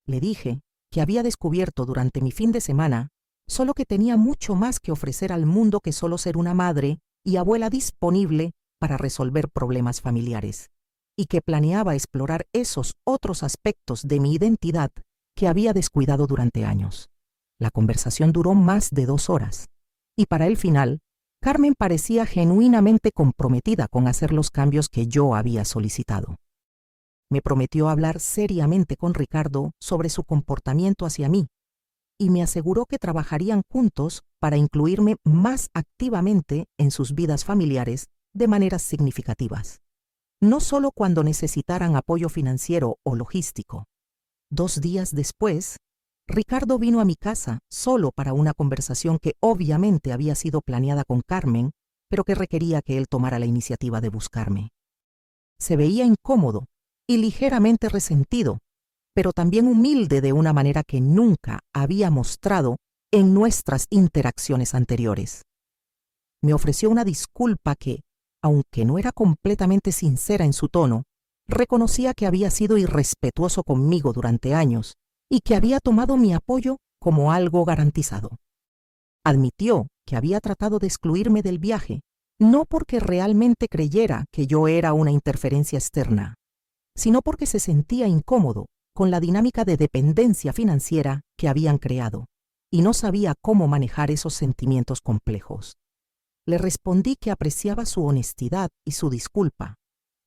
Le dije que había descubierto durante mi fin de semana solo que tenía mucho más que ofrecer al mundo que solo ser una madre y abuela disponible para resolver problemas familiares, y que planeaba explorar esos otros aspectos de mi identidad que había descuidado durante años. La conversación duró más de 2 horas, y para el final, Carmen parecía genuinamente comprometida con hacer los cambios que yo había solicitado. Me prometió hablar seriamente con Ricardo sobre su comportamiento hacia mí, y me aseguró que trabajarían juntos para incluirme más activamente en sus vidas familiares de maneras significativas, no solo cuando necesitaran apoyo financiero o logístico. 2 días después, Ricardo vino a mi casa solo para una conversación que obviamente había sido planeada con Carmen, pero que requería que él tomara la iniciativa de buscarme. Se veía incómodo y ligeramente resentido, pero también humilde de una manera que nunca había mostrado en nuestras interacciones anteriores. Me ofreció una disculpa que, aunque no era completamente sincera en su tono, reconocía que había sido irrespetuoso conmigo durante años y que había tomado mi apoyo como algo garantizado. Admitió que había tratado de excluirme del viaje, no porque realmente creyera que yo era una interferencia externa, sino porque se sentía incómodo con la dinámica de dependencia financiera que habían creado y no sabía cómo manejar esos sentimientos complejos. Le respondí que apreciaba su honestidad y su disculpa,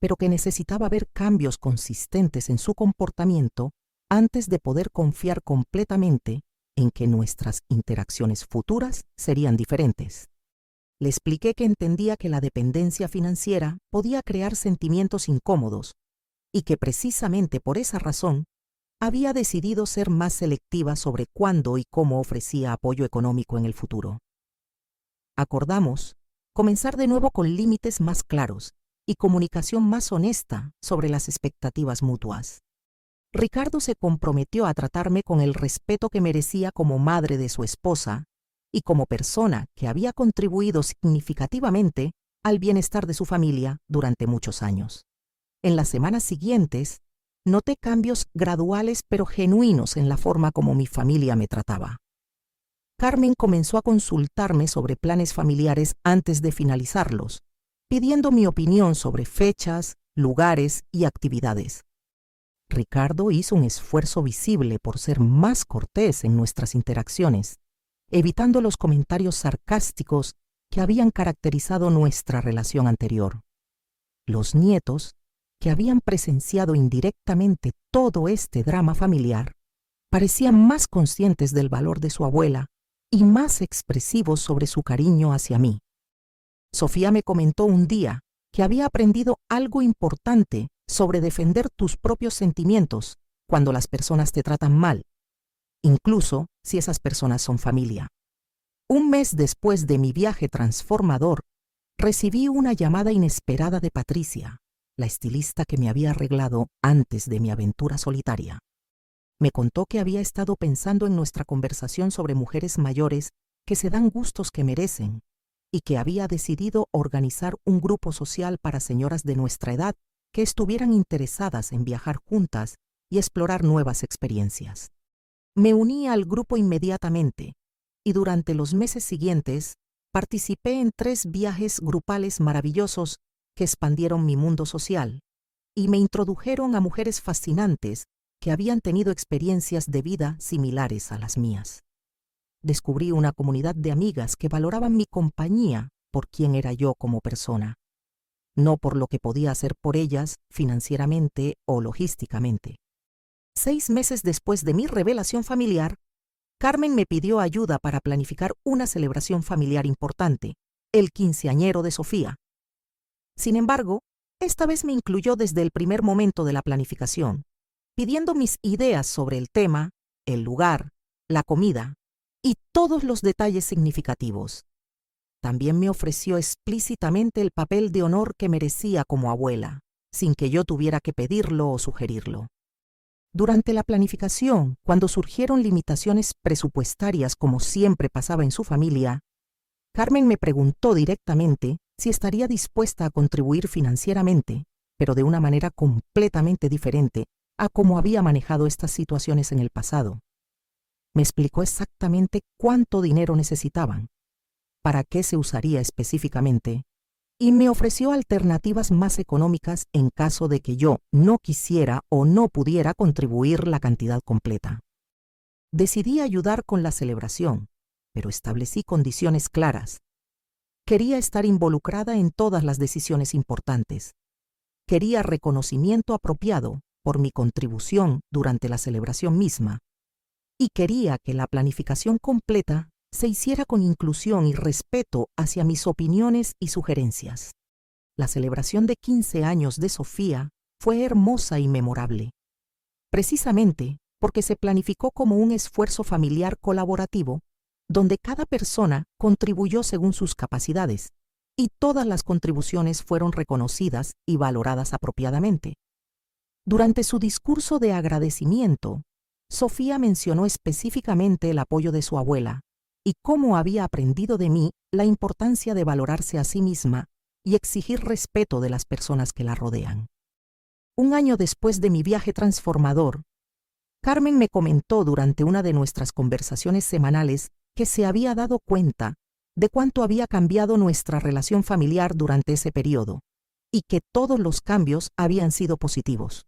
pero que necesitaba ver cambios consistentes en su comportamiento antes de poder confiar completamente en que nuestras interacciones futuras serían diferentes. Le expliqué que entendía que la dependencia financiera podía crear sentimientos incómodos y que precisamente por esa razón había decidido ser más selectiva sobre cuándo y cómo ofrecía apoyo económico en el futuro. Acordamos comenzar de nuevo con límites más claros y comunicación más honesta sobre las expectativas mutuas. Ricardo se comprometió a tratarme con el respeto que merecía como madre de su esposa y como persona que había contribuido significativamente al bienestar de su familia durante muchos años. En las semanas siguientes, noté cambios graduales pero genuinos en la forma como mi familia me trataba. Carmen comenzó a consultarme sobre planes familiares antes de finalizarlos, pidiendo mi opinión sobre fechas, lugares y actividades. Ricardo hizo un esfuerzo visible por ser más cortés en nuestras interacciones, evitando los comentarios sarcásticos que habían caracterizado nuestra relación anterior. Los nietos, que habían presenciado indirectamente todo este drama familiar, parecían más conscientes del valor de su abuela y más expresivos sobre su cariño hacia mí. Sofía me comentó un día que había aprendido algo importante sobre defender tus propios sentimientos cuando las personas te tratan mal, incluso si esas personas son familia. Un mes después de mi viaje transformador, recibí una llamada inesperada de Patricia, la estilista que me había arreglado antes de mi aventura solitaria. Me contó que había estado pensando en nuestra conversación sobre mujeres mayores que se dan gustos que merecen y que había decidido organizar un grupo social para señoras de nuestra edad que estuvieran interesadas en viajar juntas y explorar nuevas experiencias. Me uní al grupo inmediatamente y durante los meses siguientes participé en 3 viajes grupales maravillosos que expandieron mi mundo social y me introdujeron a mujeres fascinantes que habían tenido experiencias de vida similares a las mías. Descubrí una comunidad de amigas que valoraban mi compañía por quién era yo como persona, no por lo que podía hacer por ellas financieramente o logísticamente. 6 meses después de mi revelación familiar, Carmen me pidió ayuda para planificar una celebración familiar importante, el quinceañero de Sofía. Sin embargo, esta vez me incluyó desde el primer momento de la planificación, pidiendo mis ideas sobre el tema, el lugar, la comida y todos los detalles significativos. También me ofreció explícitamente el papel de honor que merecía como abuela, sin que yo tuviera que pedirlo o sugerirlo. Durante la planificación, cuando surgieron limitaciones presupuestarias como siempre pasaba en su familia, Carmen me preguntó directamente si estaría dispuesta a contribuir financieramente, pero de una manera completamente diferente a cómo había manejado estas situaciones en el pasado. Me explicó exactamente cuánto dinero necesitaban, para qué se usaría específicamente, y me ofreció alternativas más económicas en caso de que yo no quisiera o no pudiera contribuir la cantidad completa. Decidí ayudar con la celebración, pero establecí condiciones claras. Quería estar involucrada en todas las decisiones importantes. Quería reconocimiento apropiado por mi contribución durante la celebración misma, y quería que la planificación completa se hiciera con inclusión y respeto hacia mis opiniones y sugerencias. La celebración de 15 años de Sofía fue hermosa y memorable, precisamente porque se planificó como un esfuerzo familiar colaborativo, donde cada persona contribuyó según sus capacidades, y todas las contribuciones fueron reconocidas y valoradas apropiadamente. Durante su discurso de agradecimiento, Sofía mencionó específicamente el apoyo de su abuela y cómo había aprendido de mí la importancia de valorarse a sí misma y exigir respeto de las personas que la rodean. Un año después de mi viaje transformador, Carmen me comentó durante una de nuestras conversaciones semanales que se había dado cuenta de cuánto había cambiado nuestra relación familiar durante ese periodo y que todos los cambios habían sido positivos.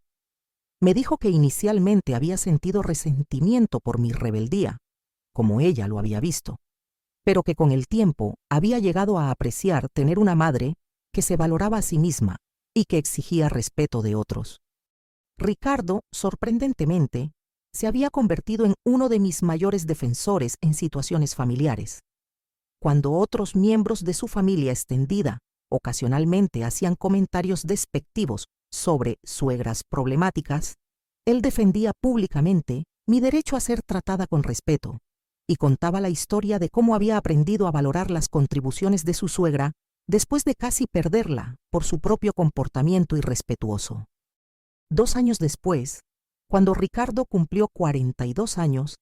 Me dijo que inicialmente había sentido resentimiento por mi rebeldía, como ella lo había visto, pero que con el tiempo había llegado a apreciar tener una madre que se valoraba a sí misma y que exigía respeto de otros. Ricardo, sorprendentemente, se había convertido en uno de mis mayores defensores en situaciones familiares. Cuando otros miembros de su familia extendida ocasionalmente hacían comentarios despectivos sobre suegras problemáticas, él defendía públicamente mi derecho a ser tratada con respeto y contaba la historia de cómo había aprendido a valorar las contribuciones de su suegra después de casi perderla por su propio comportamiento irrespetuoso. 2 años después, cuando Ricardo cumplió 42 años,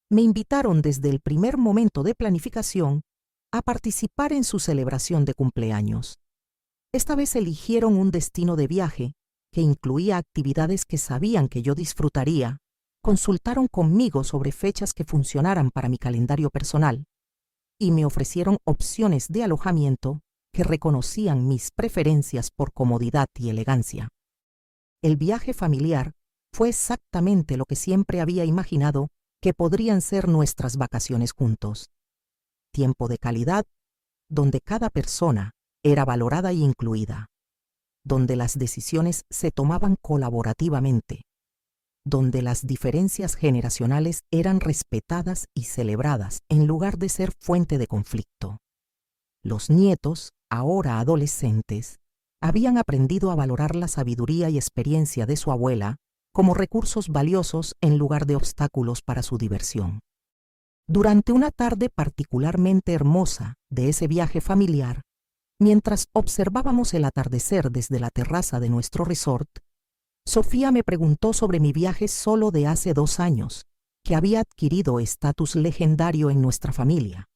me invitaron desde el primer momento de planificación a participar en su celebración de cumpleaños. Esta vez eligieron un destino de viaje que incluía actividades que sabían que yo disfrutaría, consultaron conmigo sobre fechas que funcionaran para mi calendario personal y me ofrecieron opciones de alojamiento que reconocían mis preferencias por comodidad y elegancia. El viaje familiar fue exactamente lo que siempre había imaginado que podrían ser nuestras vacaciones juntos. Tiempo de calidad, donde cada persona era valorada e incluida, donde las decisiones se tomaban colaborativamente, donde las diferencias generacionales eran respetadas y celebradas en lugar de ser fuente de conflicto. Los nietos, ahora adolescentes, habían aprendido a valorar la sabiduría y experiencia de su abuela como recursos valiosos en lugar de obstáculos para su diversión. Durante una tarde particularmente hermosa de ese viaje familiar, mientras observábamos el atardecer desde la terraza de nuestro resort, Sofía me preguntó sobre mi viaje solo de hace 2 años, que había adquirido estatus legendario en nuestra familia.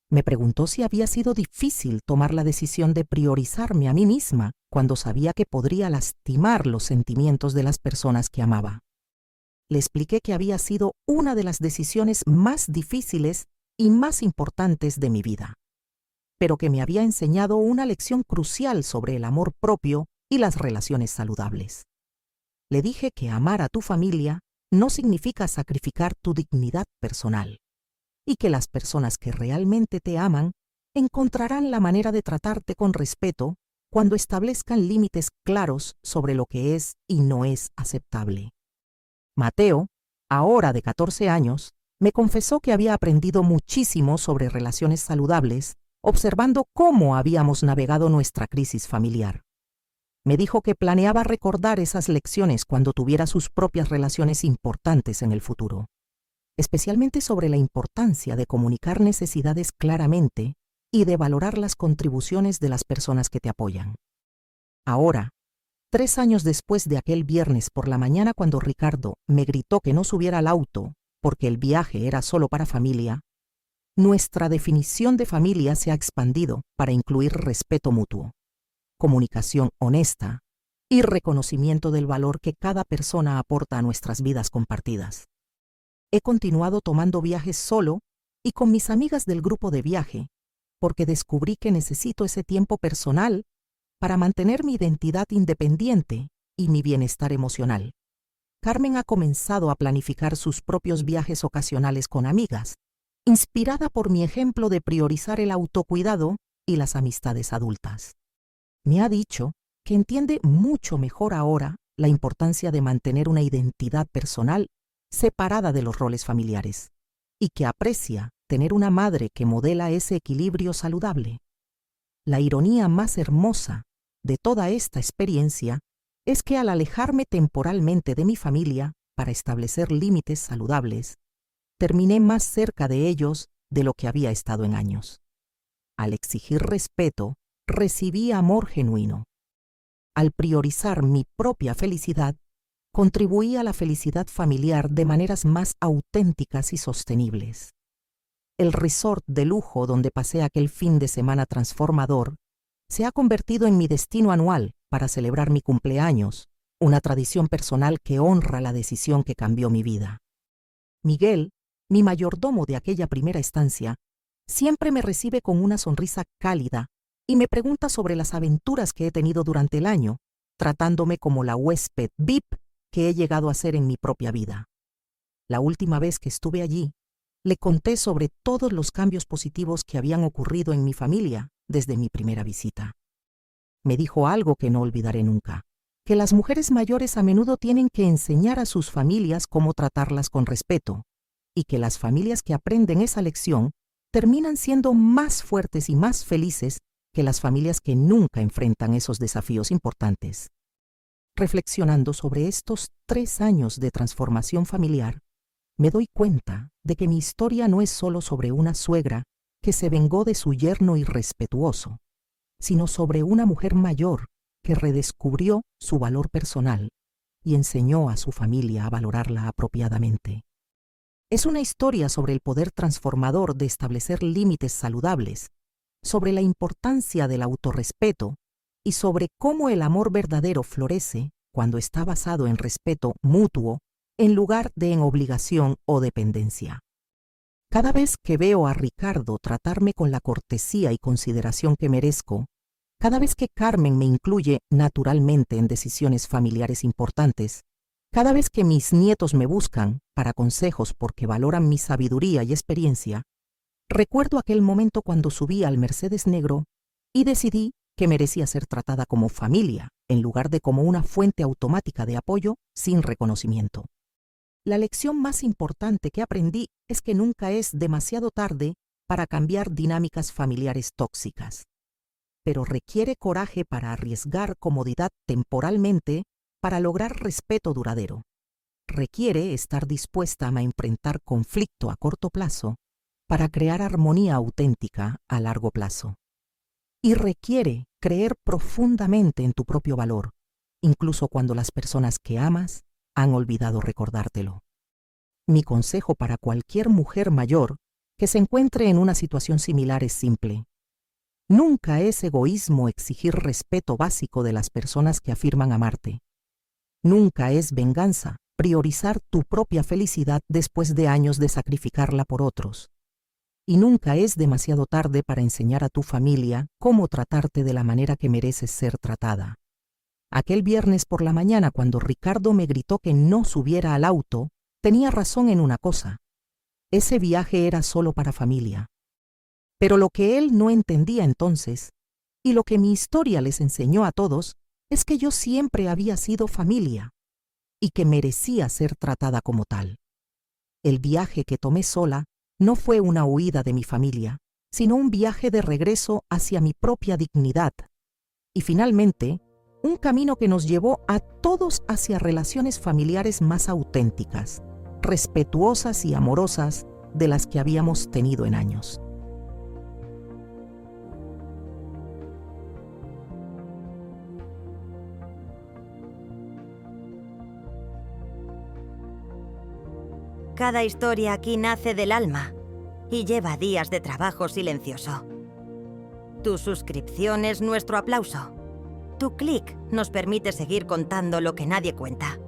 Me preguntó si había sido difícil tomar la decisión de priorizarme a mí misma cuando sabía que podría lastimar los sentimientos de las personas que amaba. Le expliqué que había sido una de las decisiones más difíciles y más importantes de mi vida, pero que me había enseñado una lección crucial sobre el amor propio y las relaciones saludables. Le dije que amar a tu familia no significa sacrificar tu dignidad personal, y que las personas que realmente te aman encontrarán la manera de tratarte con respeto cuando establezcan límites claros sobre lo que es y no es aceptable. Mateo, ahora de 14 años, me confesó que había aprendido muchísimo sobre relaciones saludables, observando cómo habíamos navegado nuestra crisis familiar. Me dijo que planeaba recordar esas lecciones cuando tuviera sus propias relaciones importantes en el futuro, especialmente sobre la importancia de comunicar necesidades claramente y de valorar las contribuciones de las personas que te apoyan. Ahora, 3 años después de aquel viernes por la mañana cuando Ricardo me gritó que no subiera al auto porque el viaje era solo para familia, nuestra definición de familia se ha expandido para incluir respeto mutuo, comunicación honesta y reconocimiento del valor que cada persona aporta a nuestras vidas compartidas. He continuado tomando viajes solo y con mis amigas del grupo de viaje, porque descubrí que necesito ese tiempo personal para mantener mi identidad independiente y mi bienestar emocional. Carmen ha comenzado a planificar sus propios viajes ocasionales con amigas, inspirada por mi ejemplo de priorizar el autocuidado y las amistades adultas. Me ha dicho que entiende mucho mejor ahora la importancia de mantener una identidad personal separada de los roles familiares, y que aprecia tener una madre que modela ese equilibrio saludable. La ironía más hermosa de toda esta experiencia es que al alejarme temporalmente de mi familia para establecer límites saludables, terminé más cerca de ellos de lo que había estado en años. Al exigir respeto recibí amor genuino. Al priorizar mi propia felicidad, contribuí a la felicidad familiar de maneras más auténticas y sostenibles. El resort de lujo donde pasé aquel fin de semana transformador se ha convertido en mi destino anual para celebrar mi cumpleaños, una tradición personal que honra la decisión que cambió mi vida. Miguel, mi mayordomo de aquella primera estancia, siempre me recibe con una sonrisa cálida y me pregunta sobre las aventuras que he tenido durante el año, tratándome como la huésped VIP que he llegado a ser en mi propia vida. La última vez que estuve allí, le conté sobre todos los cambios positivos que habían ocurrido en mi familia desde mi primera visita. Me dijo algo que no olvidaré nunca, que las mujeres mayores a menudo tienen que enseñar a sus familias cómo tratarlas con respeto, y que las familias que aprenden esa lección terminan siendo más fuertes y más felices que las familias que nunca enfrentan esos desafíos importantes. Reflexionando sobre estos 3 años de transformación familiar, me doy cuenta de que mi historia no es solo sobre una suegra que se vengó de su yerno irrespetuoso, sino sobre una mujer mayor que redescubrió su valor personal y enseñó a su familia a valorarla apropiadamente. Es una historia sobre el poder transformador de establecer límites saludables, sobre la importancia del autorrespeto y sobre cómo el amor verdadero florece cuando está basado en respeto mutuo en lugar de en obligación o dependencia. Cada vez que veo a Ricardo tratarme con la cortesía y consideración que merezco, cada vez que Carmen me incluye naturalmente en decisiones familiares importantes, cada vez que mis nietos me buscan para consejos porque valoran mi sabiduría y experiencia, recuerdo aquel momento cuando subí al Mercedes negro y decidí que merecía ser tratada como familia en lugar de como una fuente automática de apoyo sin reconocimiento. La lección más importante que aprendí es que nunca es demasiado tarde para cambiar dinámicas familiares tóxicas, pero requiere coraje para arriesgar comodidad temporalmente para lograr respeto duradero. Requiere estar dispuesta a enfrentar conflicto a corto plazo para crear armonía auténtica a largo plazo. Y requiere creer profundamente en tu propio valor, incluso cuando las personas que amas han olvidado recordártelo. Mi consejo para cualquier mujer mayor que se encuentre en una situación similar es simple. Nunca es egoísmo exigir respeto básico de las personas que afirman amarte. Nunca es venganza priorizar tu propia felicidad después de años de sacrificarla por otros. Y nunca es demasiado tarde para enseñar a tu familia cómo tratarte de la manera que mereces ser tratada. Aquel viernes por la mañana, cuando Ricardo me gritó que no subiera al auto, tenía razón en una cosa. Ese viaje era solo para familia. Pero lo que él no entendía entonces, y lo que mi historia les enseñó a todos, es que yo siempre había sido familia y que merecía ser tratada como tal. El viaje que tomé sola no fue una huida de mi familia, sino un viaje de regreso hacia mi propia dignidad y finalmente un camino que nos llevó a todos hacia relaciones familiares más auténticas, respetuosas y amorosas de las que habíamos tenido en años. Cada historia aquí nace del alma y lleva días de trabajo silencioso. Tu suscripción es nuestro aplauso. Tu clic nos permite seguir contando lo que nadie cuenta.